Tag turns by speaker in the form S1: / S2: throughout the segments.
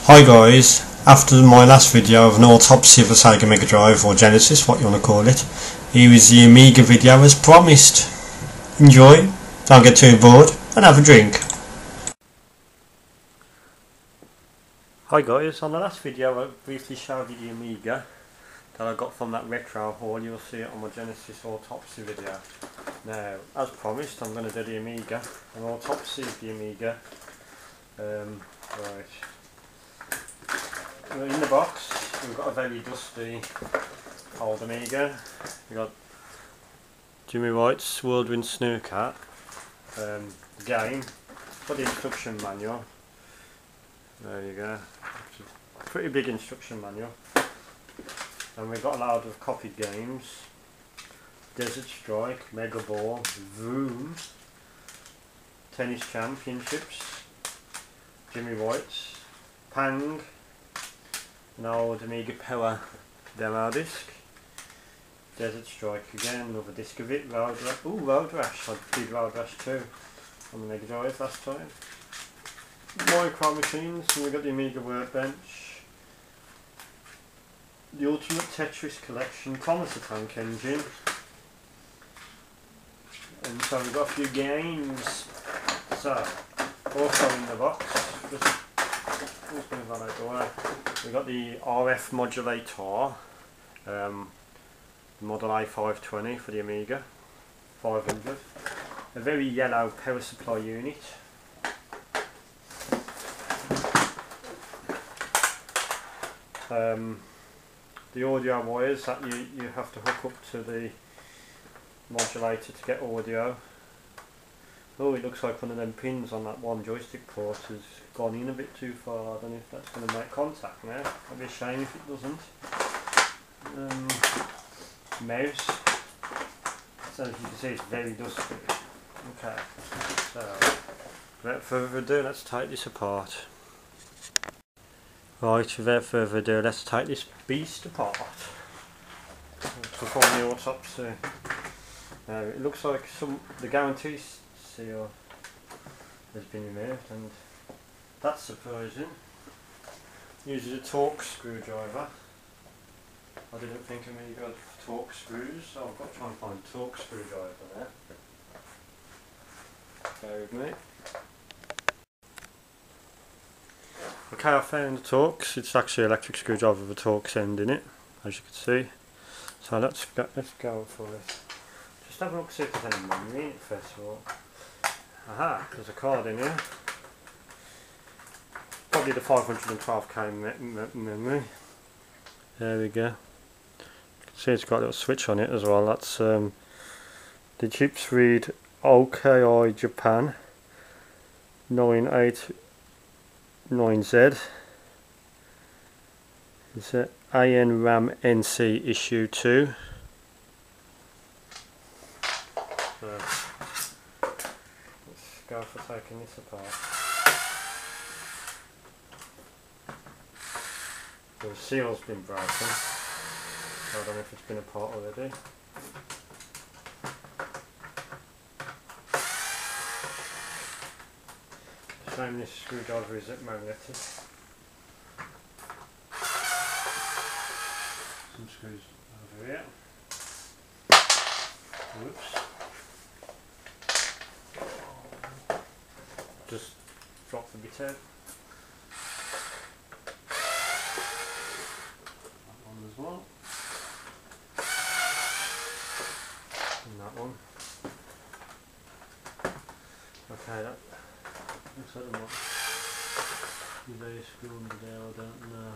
S1: Hi guys, after my last video of an autopsy of the Sega Mega Drive or Genesis, what you want to call it, here is the Amiga video as promised. Enjoy, don't get too bored, and have a drink. Hi guys, on the last video I briefly showed you the Amiga that I got from that retro haul. You'll see it on my Genesis Autopsy video. Now, as promised, I'm going to do the Amiga, and Autopsy is the Amiga. Right. In the box, we've got a very dusty old Amiga. We've got Jimmy White's Whirlwind Snooker, game, got the instruction manual. There you go. It's a pretty big instruction manual. And we've got a load of copied games. Desert Strike, Mega Ball, Vroom, Tennis Championships, Jimmy White's, Pang, an old Amiga Power demo disc, Desert Strike again, another disc of it, Road Rash, I did Road Rash 2 on the Mega Drive last time. Micro machines, and we've got the Amiga Workbench, the Ultimate Tetris Collection, Thomas the Tank Engine, and so we've got a few games. So, also in the box, just move that out the way. We've got the RF modulator, the Model A520 for the Amiga 500, a very yellow power supply unit, the audio wires that you have to hook up to the modulator to get audio. Oh, it looks like one of them pins on that one joystick port has gone in a bit too far. I don't know if that's going to make contact now. That'd be a shame if it doesn't. Mouse. So as you can see, it's very dusty. Okay, so without further ado, let's take this apart. Right, without further ado, let's take this beast apart. Perform the autopsy. Now, it looks like the guarantee seal has been removed, and that's surprising. Uses a Torx screwdriver. I didn't think Amiga had Torx screws, so I've got to try and find a Torx screwdriver there. Bear with me. Okay, I found the Torx. It's actually an electric screwdriver with a Torx end in it, as you can see. So let's go for it. Just have a look, see if there's any memory in it first of all. Aha, there's a card in here. Probably the 512k memory. There we go. You can see it's got a little switch on it as well. That's the chips read OKI Japan 989Z. It's a ANRAM NC issue 2. So, let's go for taking this apart. The seal's been broken, so I don't know if it's been apart already. Shame this screwdriver isn't magnetic. Some screws over here. Whoops. Just drop the bit out. That one as well. And that one. Okay, that looks like the one. They screw under there, I don't know.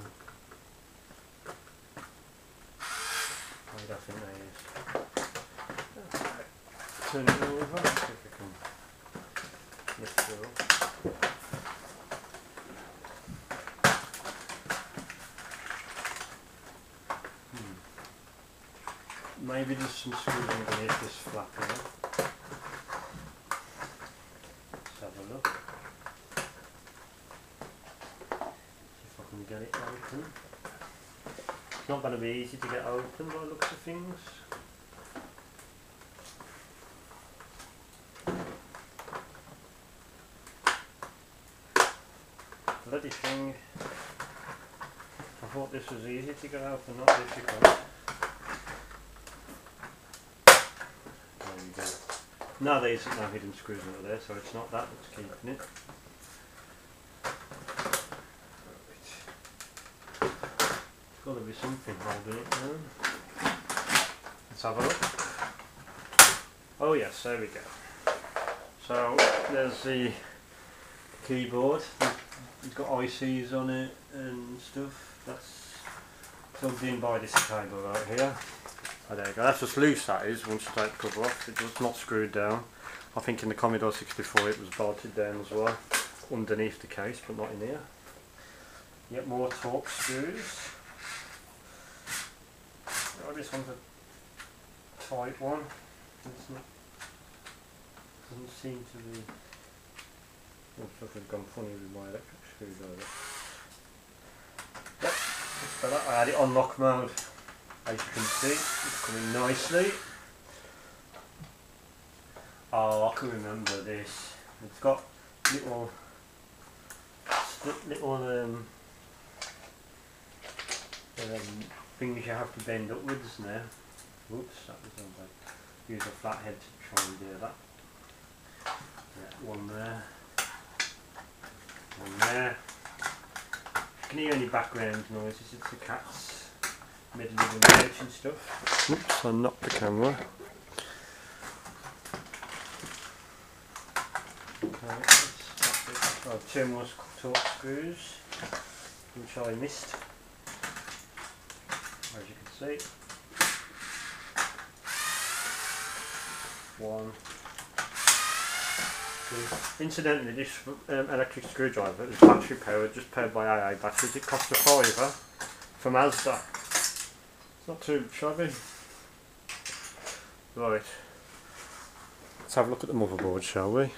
S1: I don't think they is. Okay. Turn it over, see if we can lift it up. Maybe there's some screws underneath this flap here. Let's have a look. See if I can get it open. It's not going to be easy to get open by the looks of things. bloody thing. thing. I thought this was easy to get out, but not difficult. There we go. Now these are no hidden screws under there, so it's not that that's keeping it. Right. There's got to be something holding it down. Let's have a look. Oh yes, there we go. So there's the keyboard. It's got ICs on it and stuff. That's plugged in by this cable right here. Oh, there you go. That's just loose, that is, once you take the cover off. It's not screwed down. I think in the Commodore 64 it was bolted down as well, underneath the case, but not in here. Yet more Torx screws. Oh, this one's a tight one. It's not, doesn't seem to be. Looks like I've gone funny with my electric screwdriver. Yep, that's better. I had it on lock mode. As you can see, it's coming nicely. Oh, I can remember this. It's got little things you have to bend upwards now. Whoops, that was on bad. Use a flat head to try and do that. Yeah, one there. One there. You can hear any background noises, it's the cats meddling with the couch and stuff. Oops, I knocked the camera. Okay, that's it. Oh, two more Torx screws, which I missed, as you can see. One. Incidentally, this electric screwdriver is battery powered, just powered by AA batteries. It cost a £5 from Asda. It's not too shabby. Right, let's have a look at the motherboard, shall we?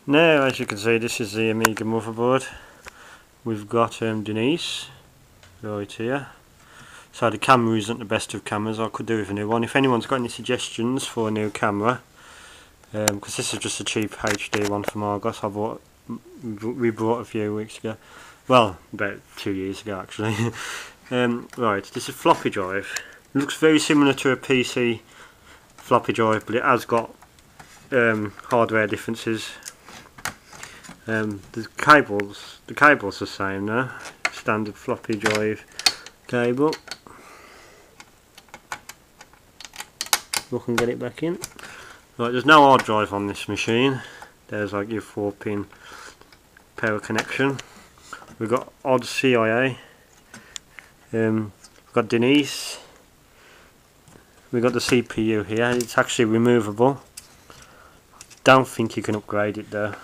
S1: Now, as you can see, this is the Amiga motherboard. We've got Denise right here. So the camera isn't the best of cameras. I could do with a new one. If anyone's got any suggestions for a new camera, because this is just a cheap HD one from Argos we bought a few weeks ago. Well, about 2 years ago actually. Right, this is floppy drive. It looks very similar to a PC floppy drive, but it has got hardware differences. The cable's the same now. Standard floppy drive cable. Look and get it back in. Right, there's no hard drive on this machine. There's like your 4-pin power connection. We've got odd CIA. We've got Denise. We've got the CPU here. It's actually removable. Don't think you can upgrade it though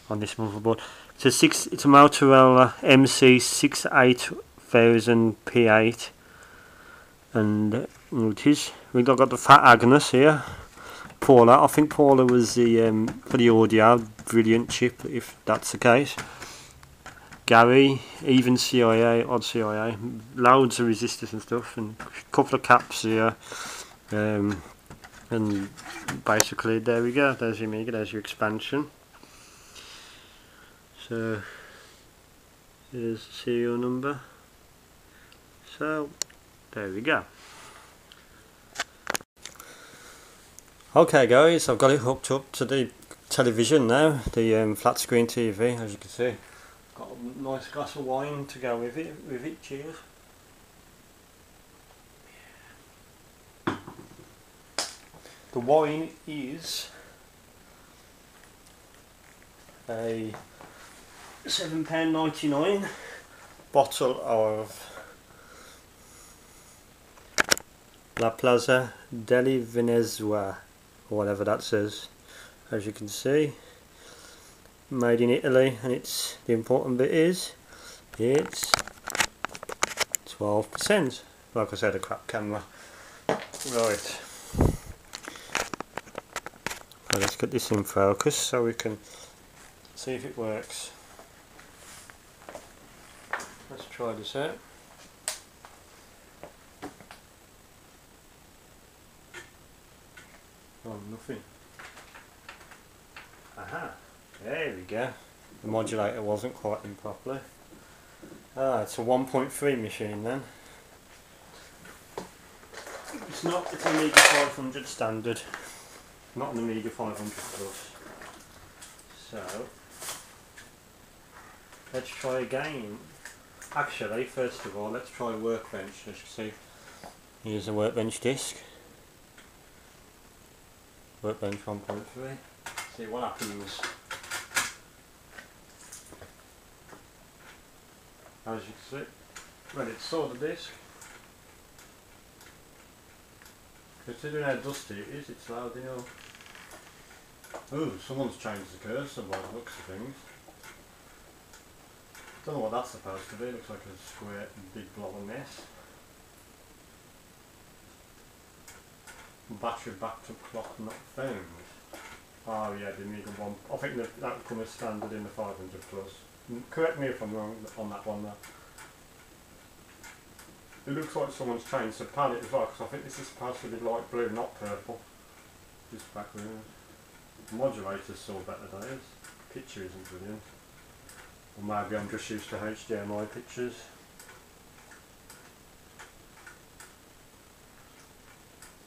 S1: on this motherboard. It's a Motorola MC68000P8, and it is. We've got the Fat Agnes here. Paula. I think Paula was the for the audio. Brilliant chip, if that's the case. Gary, even CIA, odd CIA, loads of resistors and stuff, and a couple of caps here. And basically, there we go. There's your Amiga. There's your expansion. So here's the serial number. So there we go. Okay guys, I've got it hooked up to the television now, the flat screen TV, as you can see. Got a nice glass of wine to go with it, cheers. The wine is a £7.99 bottle of La Plaza della Venezia, or whatever that says. As you can see, made in Italy, and it's the important bit is it's 12%. Like I said, a crap camera. Right. Well, let's get this in focus so we can see if it works. Let's try this out. Oh, nothing. Aha. There we go. The modulator wasn't quite in properly. Ah, it's a 1.3 machine then. It's not, it's an Amiga 500 standard, not an Amiga 500 Plus. So, let's try again. Actually, first of all, let's try Workbench. As you can see, here's a Workbench disk. Workbench 1.3. See what happens. As you can see, when it saw the disk, considering how dusty it is, it's loud enough. Ooh, someone's changed the cursor by the looks of things. Don't know what that's supposed to be, looks like a square big blob of mess. Battery backed up clock not found. Oh yeah, the Amiga 1. I think that would come as standard in the 500 Plus. Correct me if I'm wrong on that one though. It looks like someone's changed the palette as well, because I think this is supposed to be light blue, not purple. This background. The modulator's still better days. Picture isn't brilliant. Or maybe I'm just used to HDMI pictures.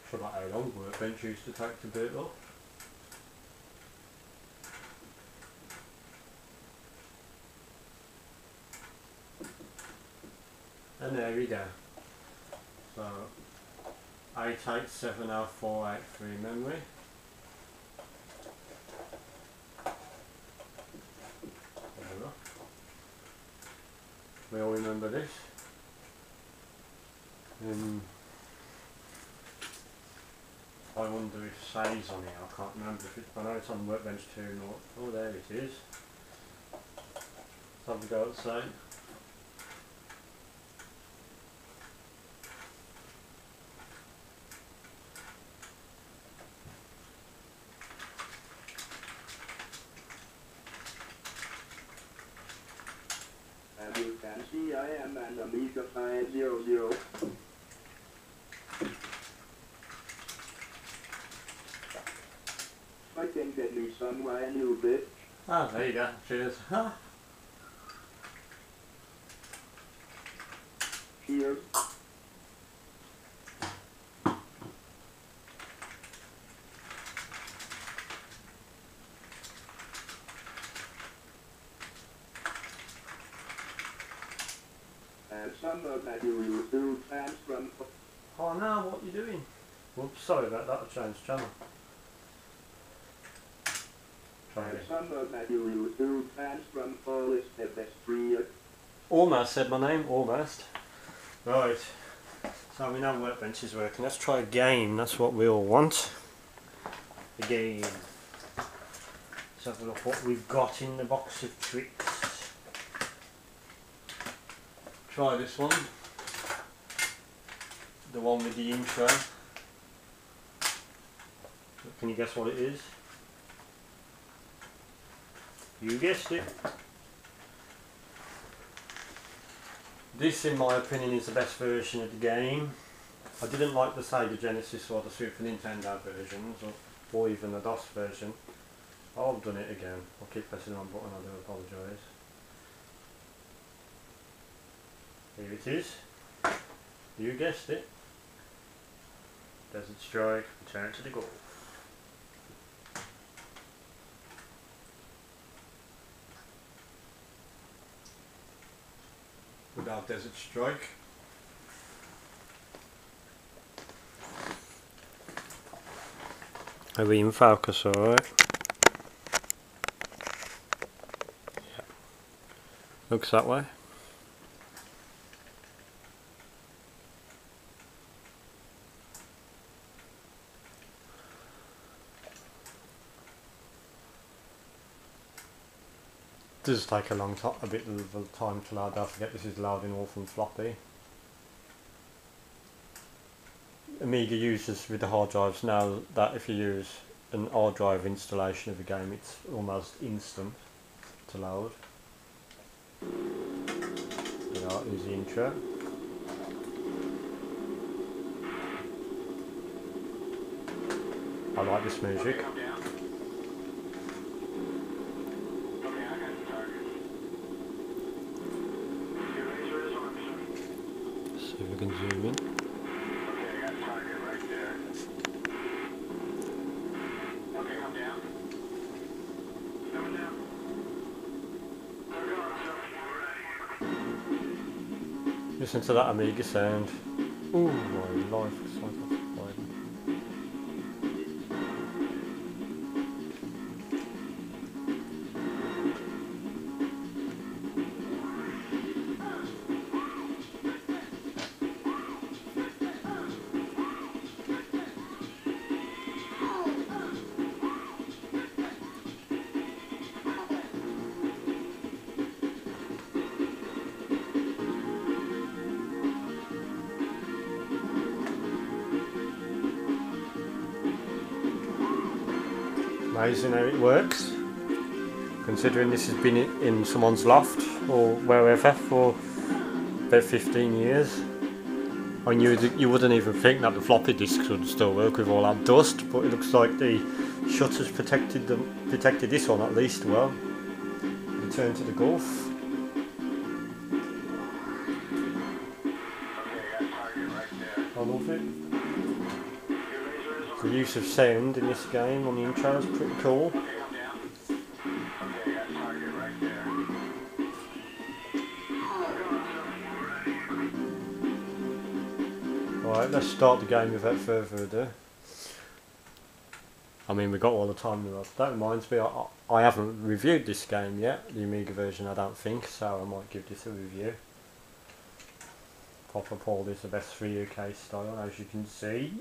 S1: Forgot how long Workbench used to take to boot up. And there we go. So 8870,483 memory. We all remember this. I wonder if saves on here. I can't remember if it. I know it's on Workbench 2. Oh, there it is. Let's have a go at save.
S2: As you can see, I am an Amiga 500. I can get me somewhere new bit.
S1: Ah, there you go. Cheers.
S2: Cheers. And some of that you will do transfer.
S1: Oh no, what are you doing? Whoops, sorry about that, I changed channel. Try
S2: And
S1: again.
S2: some of that you will do transfer all is the best free.
S1: Almost said my name, almost. Right, so we know Workbench is working. Let's try a game, that's what we all want. A game. Let's have a look what we've got in the box of tricks. Try this one. The one with the intro. Can you guess what it is? You guessed it. This, in my opinion, is the best version of the game. I didn't like the Sega Genesis or the Super Nintendo versions, or even the DOS version. I've done it again. I'll keep pressing the wrong button, I do apologise. Here it is. You guessed it. Desert Strike, Return to the Gulf. Without Desert Strike. Are we in focus, alright? Yeah. Looks that way. It does take a bit of time to load. Don't forget this is loading all from floppy. Amiga uses with the hard drives now that if you use an hard drive installation of a game, it's almost instant to load. Here's the intro. I like this music. we can zoom in.
S2: Okay, I got a target right there. Okay, come down. Coming down.
S1: Listen to that Amiga sound. Ooh, my life looks like I've died. Amazing how it works, considering this has been in someone's loft or wherever for about 15 years. I knew that you wouldn't even think that the floppy disks would still work with all that dust, but it looks like the shutters protected this one at least well. Return to the Gulf. I love it. The use of sound in this game on the intro is pretty cool. Alright, let's start the game without further ado. I mean, we've got all the time in the world. That reminds me, I haven't reviewed this game yet, the Amiga version I don't think, so I might give this a review. Proper Paul is the best for UK style, as you can see.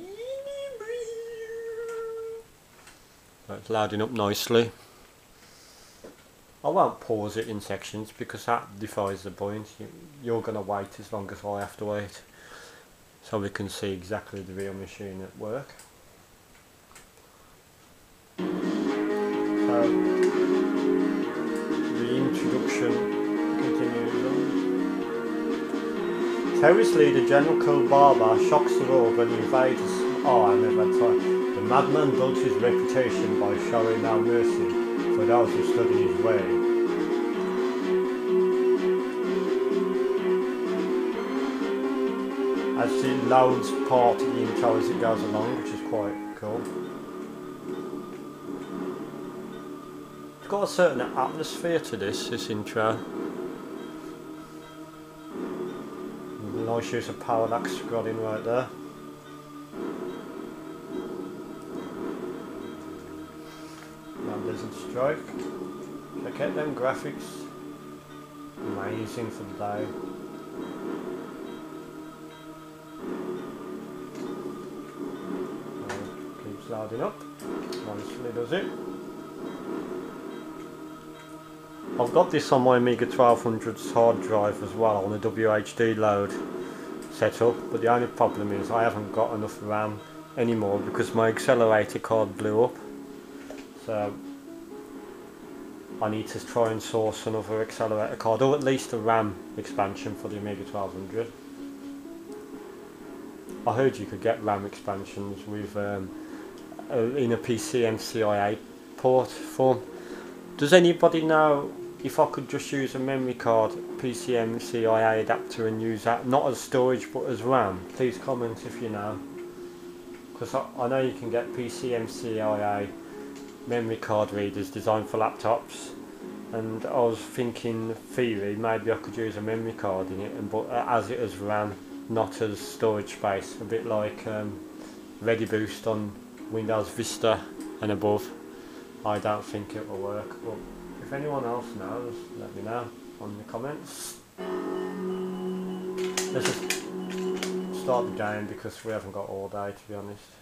S1: It's loading up nicely. I won't pause it in sections because that defies the point. You're going to wait as long as I have to wait, so we can see exactly the real machine at work. So, the introduction continues on. Terrorist leader General Kulbaba shocks the world when he invades. Oh, I never had time. The madman built his reputation by showing no mercy for those who stood in his way. As it loads part of the intro as it goes along, which is quite cool. It's got a certain atmosphere to this intro. Nice use of parallax got in right there. Doesn't strike. Check out them graphics. Amazing for the day. Keeps loading up. Nicely does it. I've got this on my Amiga 1200's hard drive as well on a WHD load setup, but the only problem is I haven't got enough RAM anymore because my accelerator card blew up. So I need to try and source another accelerator card, or at least a RAM expansion for the Amiga 1200. I heard you could get RAM expansions with in a PCMCIA port form. Does anybody know if I could just use a memory card PCMCIA adapter and use that, not as storage but as RAM? Please comment if you know, because I know you can get PCMCIA memory card readers designed for laptops, and I was thinking, theory, maybe I could use a memory card in it, and but as it as RAM, not as storage space, a bit like ReadyBoost on Windows Vista and above. I don't think it will work, but if anyone else knows, let me know on the comments. Let's just start the game because we haven't got all day, to be honest.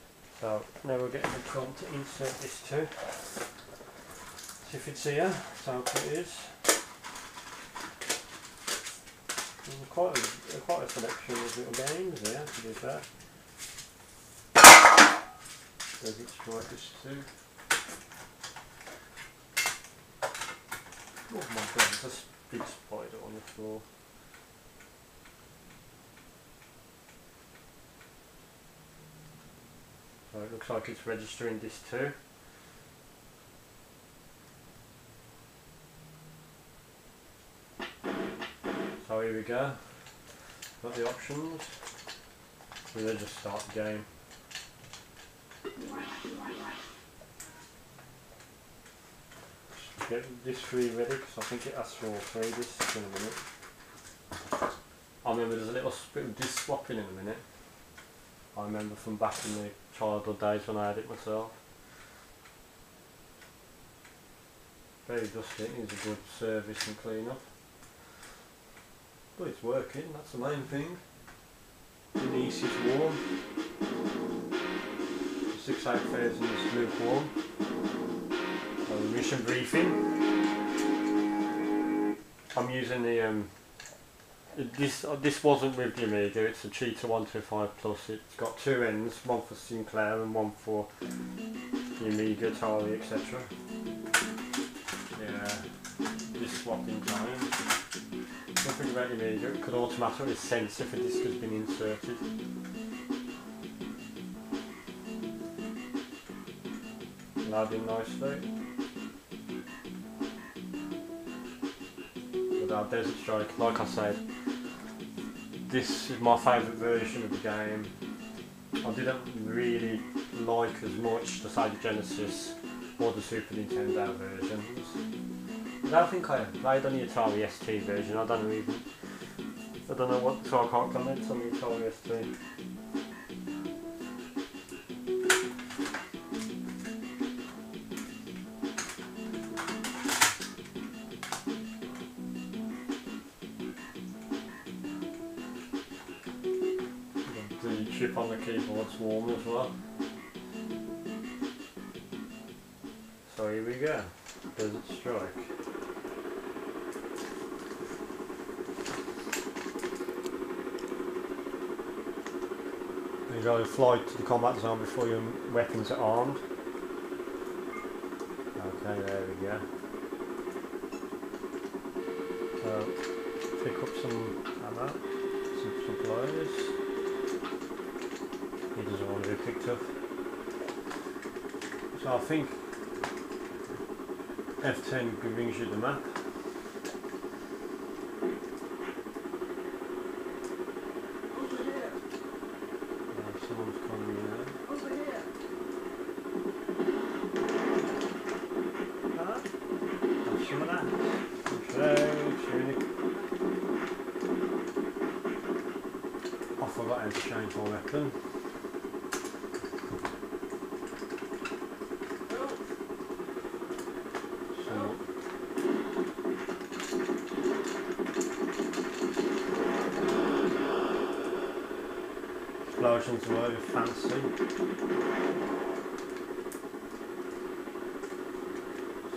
S1: So now we're getting the prompt to insert this to. See if it's here. So it is. There's quite a selection of little games here, to be fair. There's its strikers too. Oh my god, there's a big spider on the floor. So it looks like it's registering this too. So here we go. Got the options. So they just start the game. Get this three ready because I think it asks for all three discs in a minute. I remember there's a little bit of disc swapping in a minute. I remember from back in the childhood days when I had it myself. Very dusty, it needs a good service and clean up. But it's working, that's the main thing. The niece is warm. The 68000 is lukewarm. So mission briefing. I'm using the this wasn't with the Amiga, it's a Cheetah 125 Plus. It's got two ends, one for Sinclair and one for the Amiga, Atari, etc. Yeah, disc swapping time. Nothing about the Amiga, it could automatically sense if a disc has been inserted. Loading nicely. With our Desert Strike, like I said, this is my favourite version of the game. I didn't really like as much the Sega Genesis or the Super Nintendo versions. I don't think I played on the Atari ST version. I don't know what, so I can't comment on the Atari ST. The chip on the keyboard's warm as well. So here we go. Desert Strike. You gotta fly to the combat zone before your weapons are armed. Okay, there we go. So, pick up some ammo, some supplies. He doesn't want to be picked up. So I think F10 brings you the map. Someone's coming in there.
S3: Over here.
S1: Have some of that. I forgot how to change my weapon. Explosions are very fancy.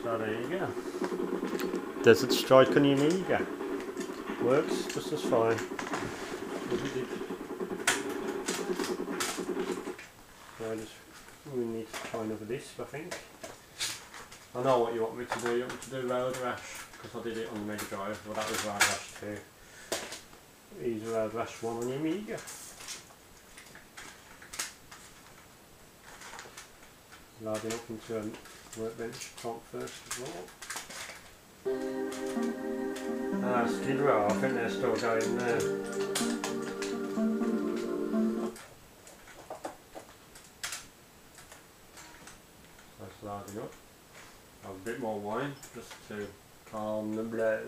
S1: So there you go. Desert Strike on the Amiga. Works just as fine. We need to try another disc, I think. I know what you want me to do. You want me to do Road Rash, because I did it on the Mega Drive. Well, that was Road Rash 2. Here's Road Rash 1 on the Amiga. Loading up into a workbench top first as well. Skid Row, I think they're still going there. So it's loading up. Have a bit more wine just to calm the blow.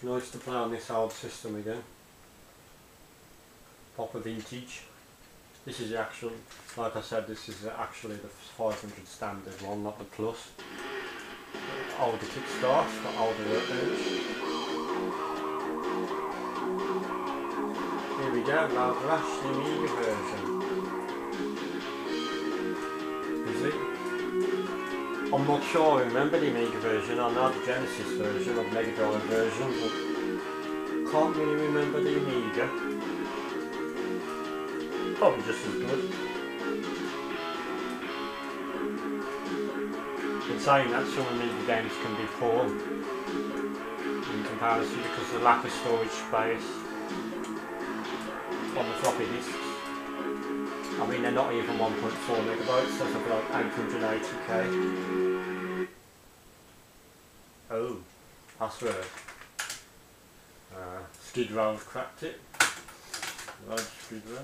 S1: Nice to play on this old system again. Proper vintage. This is the actual, like I said, this is actually the 500 standard one, not the plus. Older kickstart, got older workbench. Here we go, Road Rash, the Amiga version. Is it? I'm not sure I remember the Amiga version. I know the Genesis version or the Mega Drive version, but can't really remember the Amiga. Probably just as good. In saying that, some Amiga games can be poor in comparison because of the lack of storage space on the floppy disks. I mean, they're not even 1.4 megabytes, so something like 880k. Oh, password. Skid row's cracked it. Large skid row.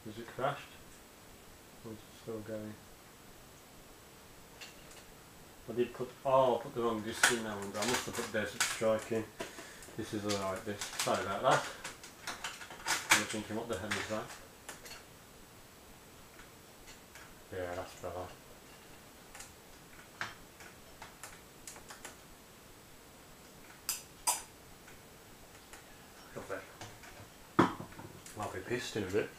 S1: Has it crashed? Or is it still going? I did put, I put the wrong disc in now, and I must have put Desert Strike in. This is alright disc, sorry about that. You're thinking, what the hell is that? Yeah, that's better. Lovely. I'll be pissed in a bit.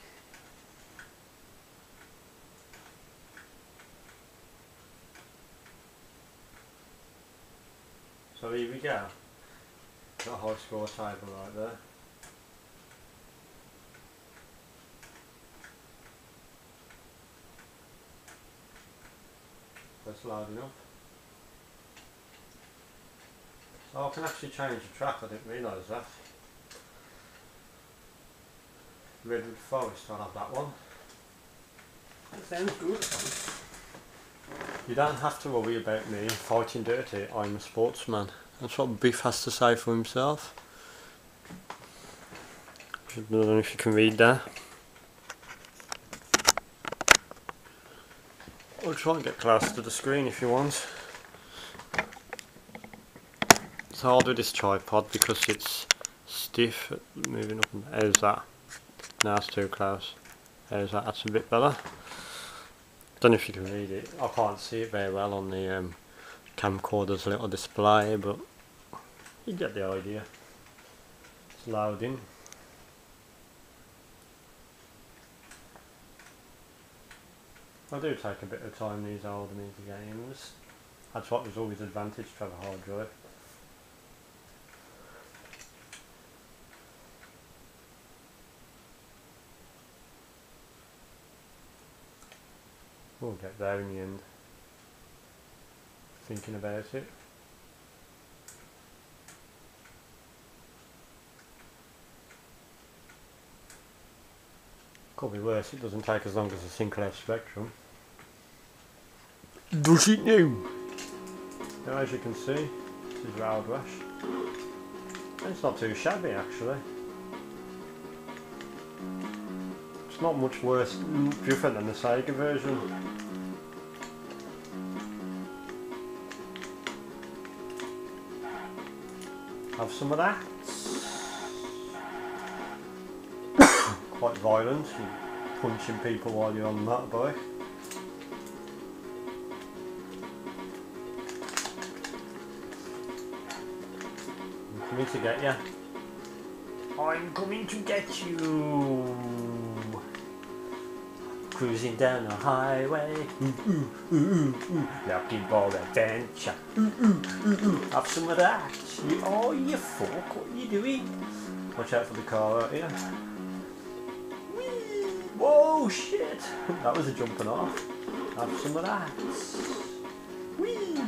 S1: So here we go. Got a high score table right there. That's loading up. Oh, I can actually change the track, I didn't realise that. Redwood Forest, I'll have that one. That sounds good. You don't have to worry about me fighting dirty, I'm a sportsman. That's what Biff has to say for himself. I don't know if you can read that. I'll try and get close to the screen if you want. It's hard with this tripod because it's stiff, moving up and how's that? Now it's too close. How's that? That's a bit better. Don't know if you can read it. I can't see it very well on the camcorder's little display, but you get the idea. It's loading. I do take a bit of time these old Amiga games. That's what was always advantage to have a hard drive. We'll get there in the end. Thinking about it. Could be worse, it doesn't take as long as a Sinclair Spectrum. Does it now? Now as you can see, this is Rash. It's not too shabby actually. It's not much worse, different than the Sega version. Have some of that. Quite violent, punching people while you're on the motorbike. I'm coming to get you. I'm coming to get you. Cruising down the highway. Looking for adventure. Have some of that. Oh, you fuck, what are you doing? Watch out for the car out here. Whoa, shit! That was a jumping off. Have some of that. Whee!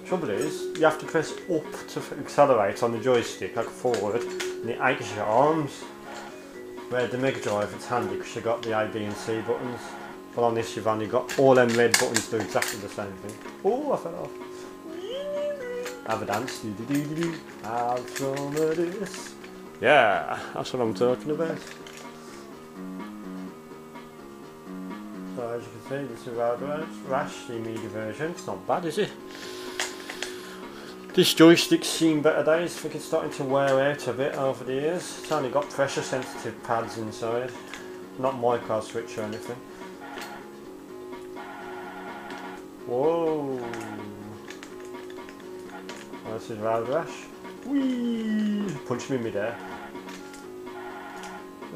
S1: Trouble is, you have to press up to accelerate on the joystick, like forward, and it aches your arms. Where the Mega Drive, it's handy because you've got the A, B and C buttons. But on this you've only got all them red buttons do exactly the same thing. Oh, I fell off. Have a dance. Have some of this. Yeah, that's what I'm talking about. So as you can see, this is Rash, the Amiga version. It's not bad, is it? This joystick's seen better days. I think it's starting to wear out a bit over the years. It's only got pressure sensitive pads inside, not micro switch or anything. Whoa! This is Rash. Whee! Punch me in midair.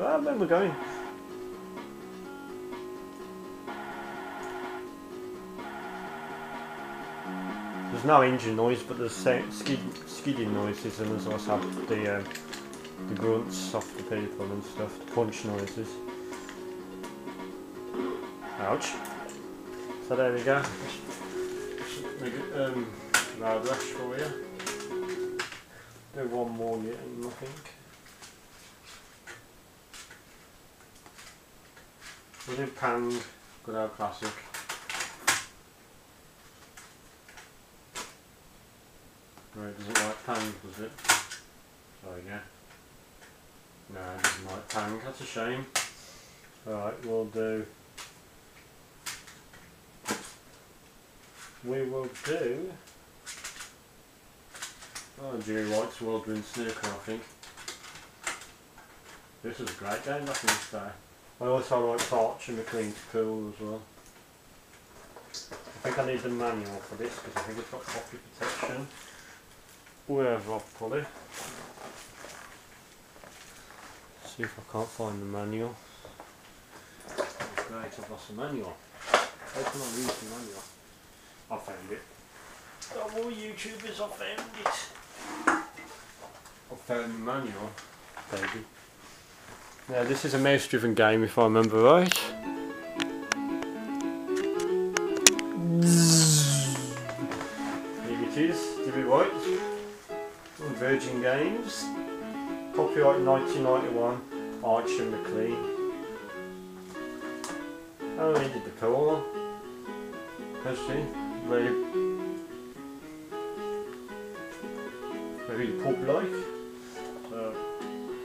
S1: Ah, where we're going? There's no engine noise, but there's skidding noises, and there's also the grunts off the people and stuff, the punch noises. Ouch. So there we go. Rash for you. Do one more game, I think. We'll do Pang, good old classic. Right, doesn't like Pang, does it? Sorry, yeah. No, it doesn't like Pang, that's a shame. Alright, we'll do... We will do... Oh, Jimmy White's World Wind Snooker, I think. This was a great game back in this day. I also like Torch and McLean's Pool as well. I think I need the manual for this because I think it's got copy protection. Wherever I've put it. See if I can't find the manual. Great, I've lost the manual. How can I read the manual? I found it. Oh, all YouTubers, I found it. I found the manual, baby. Now this is a mouse-driven game if I remember right. Here it is, Jimmy White. On Virgin Games. Copyright 1991, Arch and McLean. Oh, he did the pool. Actually, very pub-like. So,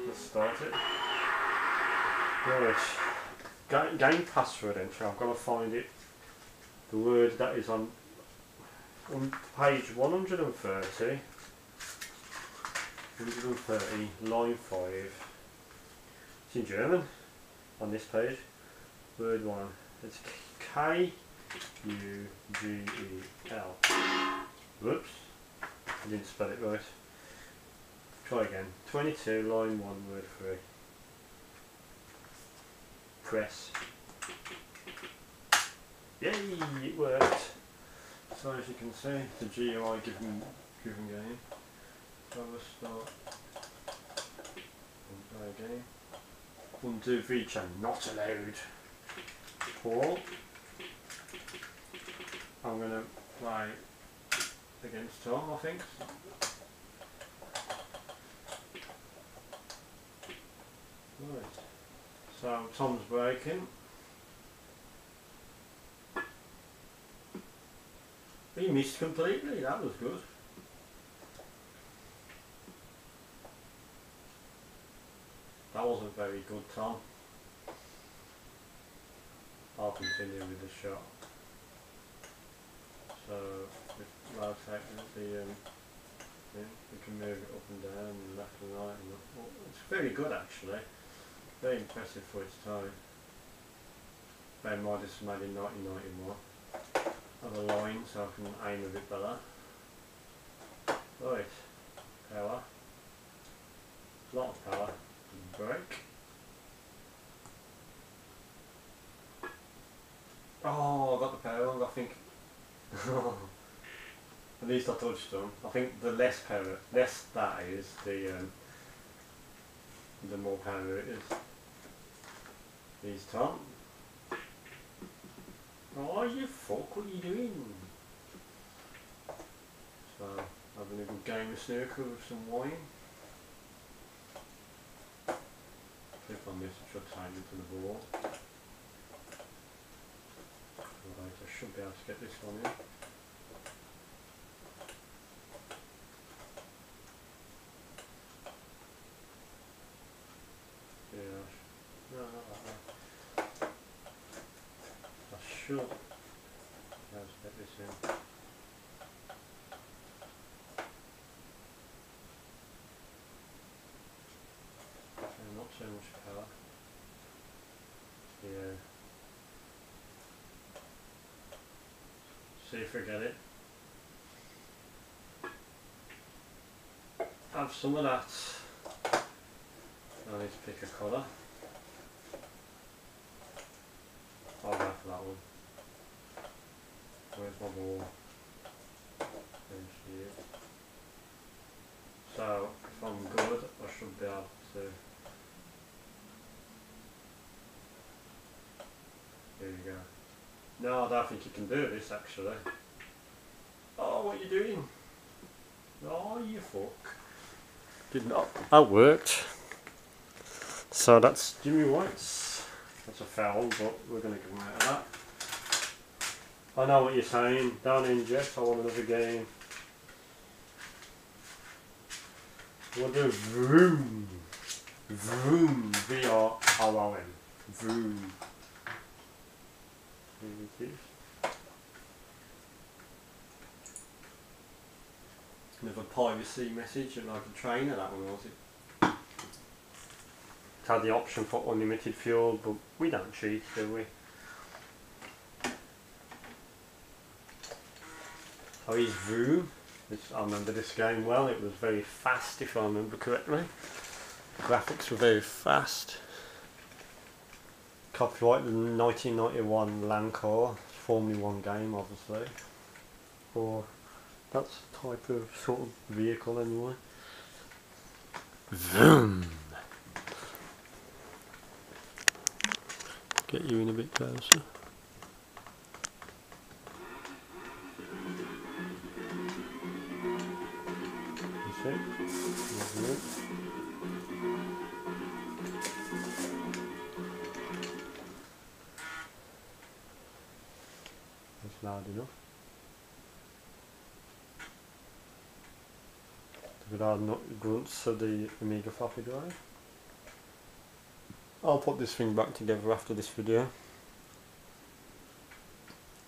S1: let's start it. Right, game password entry, I've got to find it. The word that is on page 130. 130, line 5. It's in German on this page. Word 1. It's K-U-G-E-L. Whoops. I didn't spell it right. Try again. 22, line 1, word 3. Press. Yay! It worked. So as you can see, the GUI given game. So let's start. Try again. Undo VChan not allowed. Paul. I'm gonna play against Tom, I think. Right. So Tom's breaking. He missed completely, that was good. That wasn't very good, Tom. I'll continue with the shot. So, with rotate the you can move it up and down and left and right. And well, it's very good actually. Very impressive for its time. Bear in mind this was made in 1991. Have a line so I can aim a bit better. Right, power. A lot of power. Brake. Oh, I got the power on, I think. At least I touched them. I think the less that is, the more power it is. These Tom. Oh, you fuck, what are you doing? So, having a good game of snooker with some wine. Click on this, it should tie into the ball. Right, I should be able to get this one in. Yeah, no, not like that. I should be able to get this in. Okay, not so much power. Yeah. See if we get it. Have some of that. I need to pick a colour. I'll go for that one. Where's my ball? There she is. So, if I'm good, I should be able to... There you go. No, I don't think you can do this actually. Oh, what are you doing? Oh, you fuck. Did not. That worked. So that's Jimmy White's That's a foul, but we're going to come out of that. I know what you're saying. Don't inject, I want another game. We'll do vroom. Vroom. V-R-O-O-M. Vroom. Here it is. Another privacy message, and like a trainer, that one was it. It had the option for unlimited fuel, but we don't cheat, do we? Oh, he's Vroom. I remember this game well. It was very fast, if I remember correctly. The graphics were very fast. Copyright 1991 Lancor, Formula 1 game, obviously. Or that's the type of sort of vehicle anyway. Vroom. Get you in a bit closer. That's it. That's loud enough. Without grunts of the Amiga floppy drive. I'll put this thing back together after this video.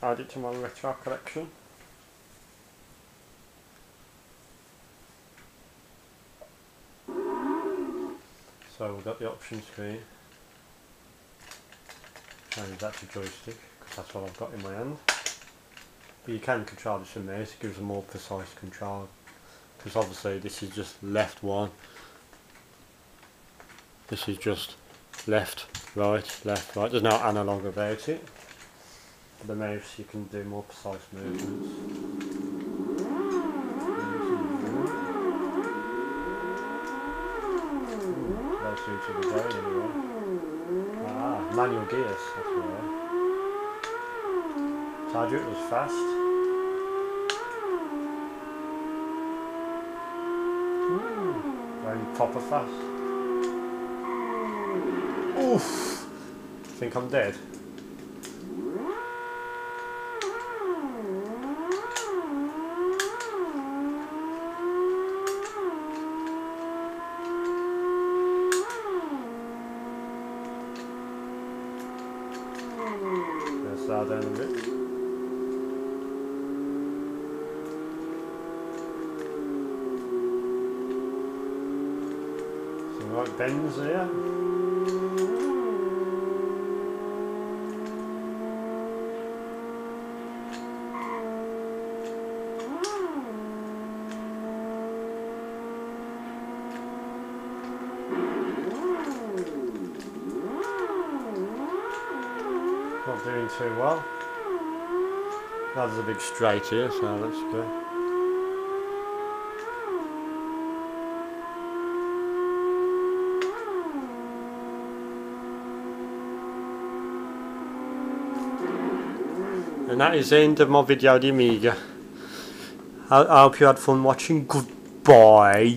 S1: Add it to my retro collection. So we've got the option screen. And that's a joystick, because that's what I've got in my hand. But you can control this from there, so it gives a more precise control. Because obviously this is just left one. This is just left, right, left, right. There's no analog about it. For the mouse you can do more precise movements. Those two to the brain anyway. Ah, manual gears, that's right. Told you it was fast. Going proper fast. Oof! Think I'm dead? Let's slow down a bit. Some right bends here. Not doing too well. Now there's a big straight here, so that's good. And that is the end of my video of the Amiga. I hope you had fun watching. Goodbye.